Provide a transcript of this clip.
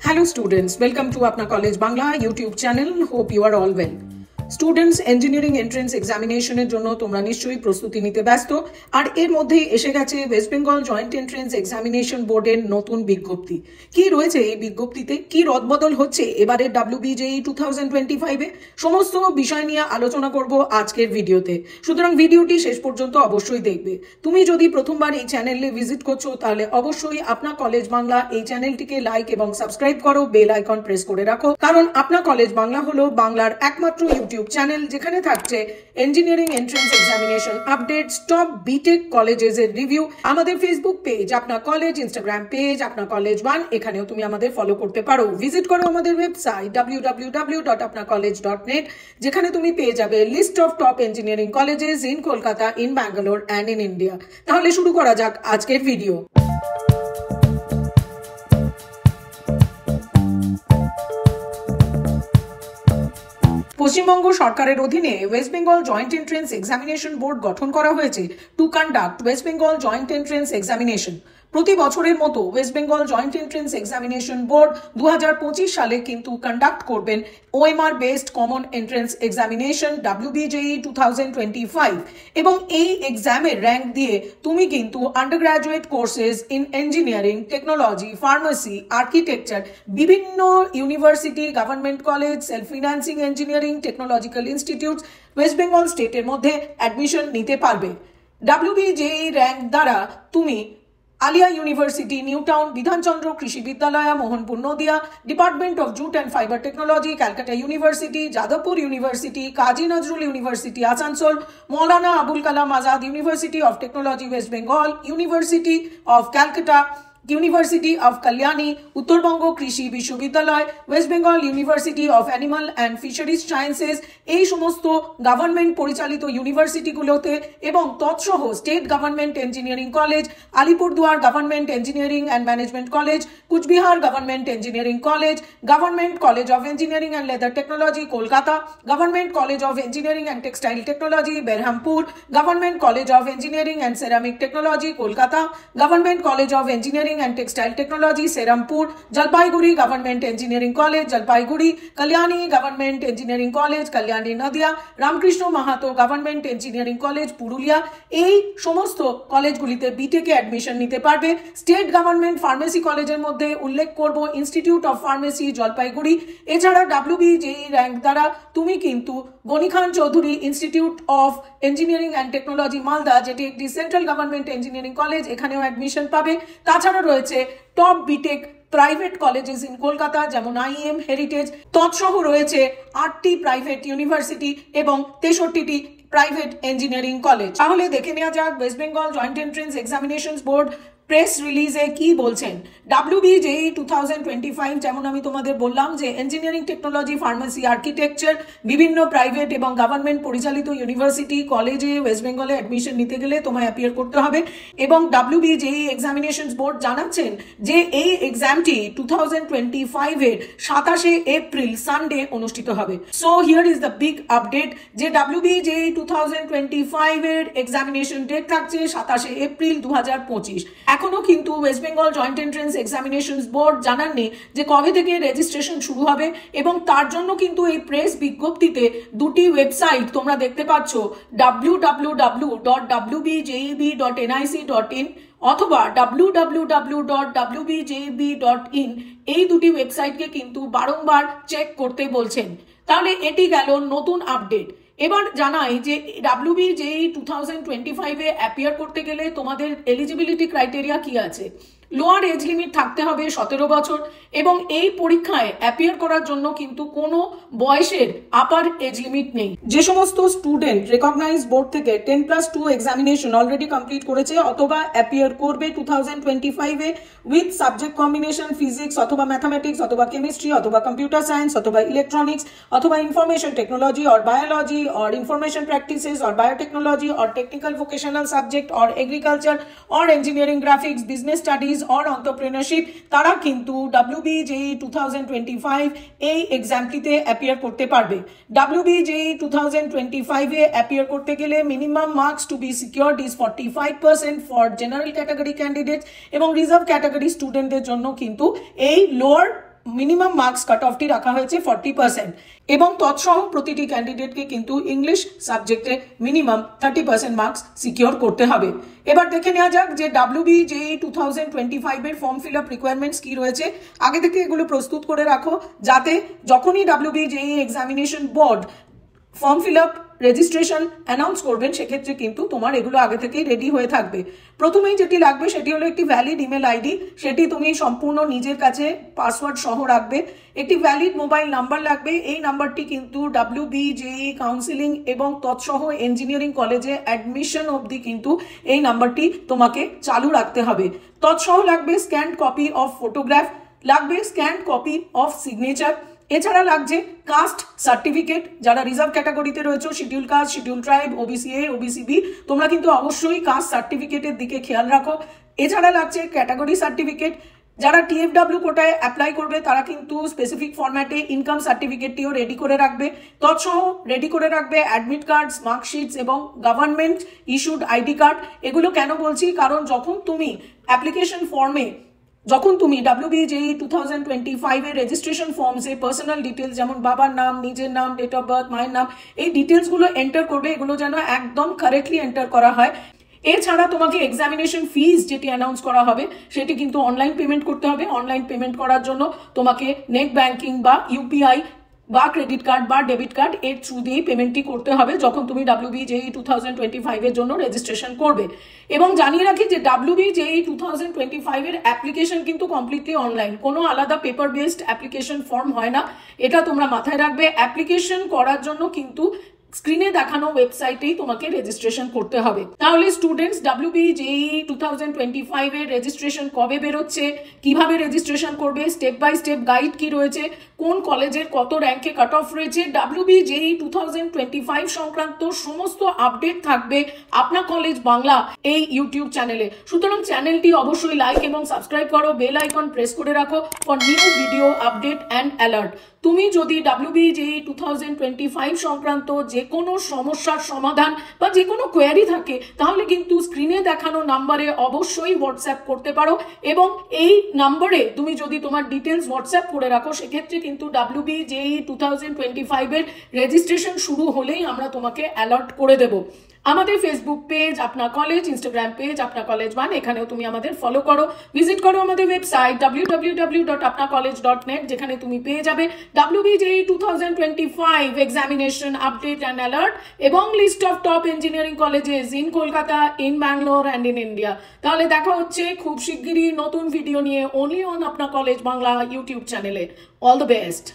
Hello students, welcome to Apna College Bangla YouTube channel. Hope you are all well. Students engineering entrance এক্সামিনেশনের জন্য তোমরা নিশ্চয়ই প্রস্তুতি নিতে ব্যস্ত আর এর মধ্যেই এসে গেছে West Bengal joint entrance examination বোর্ডের নতুন বিজ্ঞপ্তি। কি রয়েছে এই বিজ্ঞপ্তিতে, কি রদবদল হচ্ছে এবারে WBJEE 2025 এ, সমস্ত বিষয় নিয়ে আলোচনা করব আজকের ভিডিওতে। সুতরাং ভিডিওটি শেষ পর্যন্ত অবশ্যই দেখবে। তুমি যদি প্রথমবার এই চ্যানেলে ভিজিট করছো তাহলে অবশ্যই আপনা কলেজ বাংলা এই চ্যানেলটিকে লাইক এবং সাবস্ক্রাইব করো, বেল আইকন প্রেস করে রাখো, কারণ আপনা কলেজ বাংলা হলো বাংলার একমাত্র ইউটিউব চ্যানেল যেখানে থাকছে engineering entrance examination updates, top BTech colleges এর রিভিউ। আমাদের Facebook page Apna College, Instagram page Apna College 1, এখানেও তুমি আমাদের ফলো করতে পারো। ভিজিট করো আমাদের ওয়েবসাইট www.apnacollege.net, যেখানে তুমি পেয়ে যাবে list of top engineering colleges in Kolkata, in Bangalore and in India. তাহলে শুরু করা যাক আজকের ভিডিও। পশ্চিমবঙ্গ সরকারের অধীনে West Bengal joint entrance examination Board গঠন করা হয়েছে to conduct West Bengal joint entrance Examination. প্রতি বছরের মতো West Bengal joint entrance examination Board 2025 সালে কিন্তু কন্ডাক্ট করবেন OMR based common entrance examination WBJEE 2025, এবং এই এক্সামের র্যাঙ্ক দিয়ে তুমি কিন্তু under graduate courses in engineering, technology, pharmacy, architecture, বিভিন্ন university, government college, self financing engineering, technological institutes west Bengal স্টেটের মধ্যে অ্যাডমিশন নিতে পারবে। WBJEE র্যাঙ্ক দ্বারা তুমি Aliah university, new town, Bidhan Chandra Krishi Vidyalaya, Mohanpur Nadia, department of jute and fibre technology, Calcutta university, Jadavpur university, Kazi Nazrul university Asansol, Maulana Abul Kalam Azad university of technology west Bengal, university of Calcutta, university of Kalyani, Uttar Banga Krishi Viswavidyalaya, west Bengal university of animal and fisheries sciences, এই সমস্ত government পরিচালিত ইউনিভার্সিটিগুলোতে এবং তৎসহ state government engineering college, Alipurduar government engineering and management college, Cooch Behar government engineering college, government college of engineering and leather technology Kolkata, government college of engineering and textile technology Berhampore, government college of engineering and ceramic technology Kolkata, government college of engineering and textile technology Serampur, Jalpaiguri government engineering college Jalpaiguri, Kalyani government engineering college Kalyani Nadia, Ramkrishna Mahato government engineering college Purulia। এই সমস্ত কলেজগুলিতে বিটেকে admission নিতে পারবে। State government pharmacy কলেজের মধ্যে উল্লেখ করব institute of pharmacy Jalpaiguri. এছাড়া WBJEE rank দ্বারা তুমি কিন্তু Ghani Khan Chowdhury institute of engineering and technology Malda, যেটি একটি সেন্ট্রাল গভর্নমেন্ট ইঞ্জিনিয়ারিং কলেজ, এখানেও অ্যাডমিশন পাবে। তাছাড়া রয়েছে top BTech private colleges in Kolkata যেমন IEM, হেরিটেজ, তৎসহ রয়েছে 8টি প্রাইভেট ইউনিভার্সিটি এবং 63টি প্রাইভেট ইঞ্জিনিয়ারিং কলেজ। তাহলে দেখে নেওয়া যাক west Bengal joint entrance examination board press রিলিজে কি বলছেন। WBJEE 2025, যেমন আমি তোমাদের বললাম যে ইঞ্জিনিয়ারিং, টেকনোলজি, ফার্মেসি, আর্কিটেকচার, বিভিন্ন প্রাইভেট এবং গভর্নমেন্ট পরিচালিত ইউনিভার্সিটি কলেজে ওয়েস্ট বেঙ্গলে অ্যাডমিশন নিতে গেলে তোমায় অ্যাপিয়ার করতে হবে, এবং WBJEE এক্সামিনেশন বোর্ড জানাচ্ছেন যে এই এক্সামটি 2025 এর 27শে এপ্রিল সানডে অনুষ্ঠিত হবে। So here is the big update যে WBJEE 2025 এর এক্সামিনেশন ডেট থাকছে 27শে এপ্রিল 2025। এখনো কিন্তু West Bengal joint entrance examination board জানাননি যে কবে থেকে রেজিস্ট্রেশন শুরু হবে, এবং তার জন্য কিন্তু এই প্রেস বিজ্ঞপ্তিতে দুটি ওয়েবসাইট তোমরা দেখতে পাচ্ছ, www.wbjeb.nic.in অথবা www.wbjeb.in। এই দুটি ওয়েবসাইটকে কিন্তু বারংবার চেক করতে বলছেন। তাহলে এটি গেল নতুন আপডেট। এবার জানাই যে WBJEE 2025 এ অ্যাপিয়ার করতে গেলে তোমাদের এলিজিবিলিটি ক্রাইটেরিয়া কি আছে। লোয়ার এজ লিমিট থাকতে হবে 17 বছর, এবং এই পরীক্ষায় অ্যাপিয়ার করার জন্য কিন্তু কোনো বয়সের আপার এজ লিমিট নেই। যে সমস্ত স্টুডেন্ট রেকগনাইজড বোর্ড থেকে 10+2 এক্সামিনেশন অলরেডি কমপ্লিট করেছে অথবা অ্যাপিয়ার করবে 2025 A with subject combination physics অথবা ম্যাথামেটিক্স অথবা কেমিস্ট্রি অথবা কম্পিউটার সায়েন্স অথবা ইলেকট্রনিক্স অথবা information technology or biology or information practices or biotechnology or technical vocational subject or agriculture or engineering graphics business studies or entrepreneurship, তারা কিন্তু WBJEE 2025 এই এক্সামটিতে appear করতে পারবে। WBJEE 2025 এ অ্যাপিয়ার করতে গেলে minimum marks to be secured is 45% for general category candidates, এবং reserve category স্টুডেন্টদের জন্য কিন্তু এই লোয়ার মিনিমাম মার্কস কাট অফটি রাখা হয়েছে 40% এবং তৎসহ প্রতিটি ক্যান্ডিডেটকে কিন্তু ইংলিশ সাবজেক্টে মিনিমাম 30% মার্কস সিকিওর করতে হবে। এবার দেখে নেওয়া যাক যে WBJEE 2025 এর ফর্ম ফিল আপ রিকোয়ারমেন্টস কি রয়েছে। আগে থেকে এগুলো প্রস্তুত করে রাখো, যাতে যখনই WBJEE examination board form fill up registration announce করবেন সেক্ষেত্রে কিন্তু তোমার এগুলো আগে থেকেই রেডি হয়ে থাকবে। প্রথমেই যেটি লাগবে সেটি হলো একটি ভ্যালিড ইমেল আইডি, সেটি তুমি সম্পূর্ণ নিজের কাছে পাসওয়ার্ড সহ রাখবে। একটি ভ্যালিড মোবাইল নাম্বার লাগবে, এই নাম্বারটি কিন্তু WBJEE কাউন্সিলিং এবং তৎসহ ইঞ্জিনিয়ারিং কলেজে অ্যাডমিশন অবধি কিন্তু এই নাম্বারটি তোমাকে চালু রাখতে হবে। তৎসহ লাগবে স্ক্যান্ড কপি অফ ফটোগ্রাফ, লাগবে স্ক্যান্ড কপি অফ সিগনেচার, এছাড়া লাগছে কাস্ট সার্টিফিকেট। যারা রিজার্ভ ক্যাটাগরিতে রয়েছে, schedule caste, schedule tribe, OBC A, OBC B, তোমরা কিন্তু অবশ্যই কাস্ট সার্টিফিকেটের দিকে খেয়াল রাখো। এছাড়া লাগছে ক্যাটাগরি সার্টিফিকেট। যারা TFW কোটায় অ্যাপ্লাই করবে তারা কিন্তু স্পেসিফিক ফরম্যাটে ইনকাম সার্টিফিকেটটিও রেডি করে রাখবে। তৎসহ রেডি করে রাখবে অ্যাডমিট কার্ডস, মার্কশিটস এবং গভর্নমেন্ট ইস্যুড আইডি কার্ড। এগুলো কেন বলছি, কারণ যখন তুমি অ্যাপ্লিকেশন ফর্মে WBJEE 2025 এর রেজিস্ট্রেশন ফর্মসে পার্সোনাল ডিটেলস যেমন বাবার নাম, নিজের নাম, ডেট অফ বার্থ, মায়ের নাম, এই ডিটেলসগুলো এন্টার করবে। এগুলো যেন একদম কারেক্টলি এন্টার করা হয়। এছাড়া তোমাকে এক্সামিনেশন ফিস যেটি অ্যানাউন্স করা হবে সেটি কিন্তু অনলাইন পেমেন্ট করতে হবে। অনলাইন পেমেন্ট করার জন্য তোমাকে নেট ব্যাংকিং বা UPI বা ক্রেডিট কার্ড বা ডেবিট কার্ড এর থ্রু দিয়েই পেমেন্টটি করতে হবে যখন তুমি WBJEE 2025 এর জন্য রেজিস্ট্রেশন করবে। এবং জানিয়ে রাখি যে WBJEE 2025 এর অ্যাপ্লিকেশন কিন্তু কমপ্লিটলি অনলাইন, কোনো আলাদা পেপার বেসড অ্যাপ্লিকেশন ফর্ম হয় না, এটা তোমরা মাথায় রাখবে। অ্যাপ্লিকেশন করার জন্য কিন্তু স্ক্রিনে দেখানো ওয়েবসাইটেই তোমাকে রেজিস্ট্রেশন করতে হবে। তাহলে স্টুডেন্টস, WBJEE 2025 এর রেজিস্ট্রেশন কবে বেরোচ্ছে, কিভাবে রেজিস্ট্রেশন করবে, স্টেপ বাই স্টেপ গাইড কি রয়েছে, কোন কলেজের কত র্যাঙ্কে কাট অফ রয়েছে, WBJEE 2025 সংক্রান্ত সমস্ত আপডেট থাকবে আপনা কলেজ বাংলা এই ইউটিউব চ্যানেলে। সুতরাং চ্যানেলটি অবশ্যই লাইক এবং সাবস্ক্রাইব করো, বেল আইকন প্রেস করে রাখো for new video update and alert. তুমি যদি WBJEE 2025 সংক্রান্ত যে কোনো সমস্যার সমাধান বা যে কোনো কোয়ারি থাকে তাহলে কিন্তু স্ক্রিনে দেখানো নাম্বারে অবশ্যই হোয়াটসঅ্যাপ করতে পারো। এবং এই নাম্বারে তুমি যদি তোমার ডিটেলস হোয়াটসঅ্যাপ করে রাখো সেক্ষেত্রে কিন্তু WBJEE 2025 এর রেজিস্ট্রেশন শুরু হলেই আমরা তোমাকে অ্যালার্ট করে দেব। আমাদের Facebook page Apna College, Instagram page Apna College 1, এখানেও তুমি আমাদের ফলো করো। ভিজিট করো আমাদের ওয়েবসাইট www.apnacollege.net, যেখানে তুমি পেয়ে যাবে WBJEE 2025 examination update and alert এবং list of top engineering colleges in Kolkata, in Bangalore and in India. তাহলে দেখা হচ্ছে খুব শিগগিরই নতুন ভিডিও নিয়ে only on Apna college Bangla YouTube চ্যানেলে। All the best.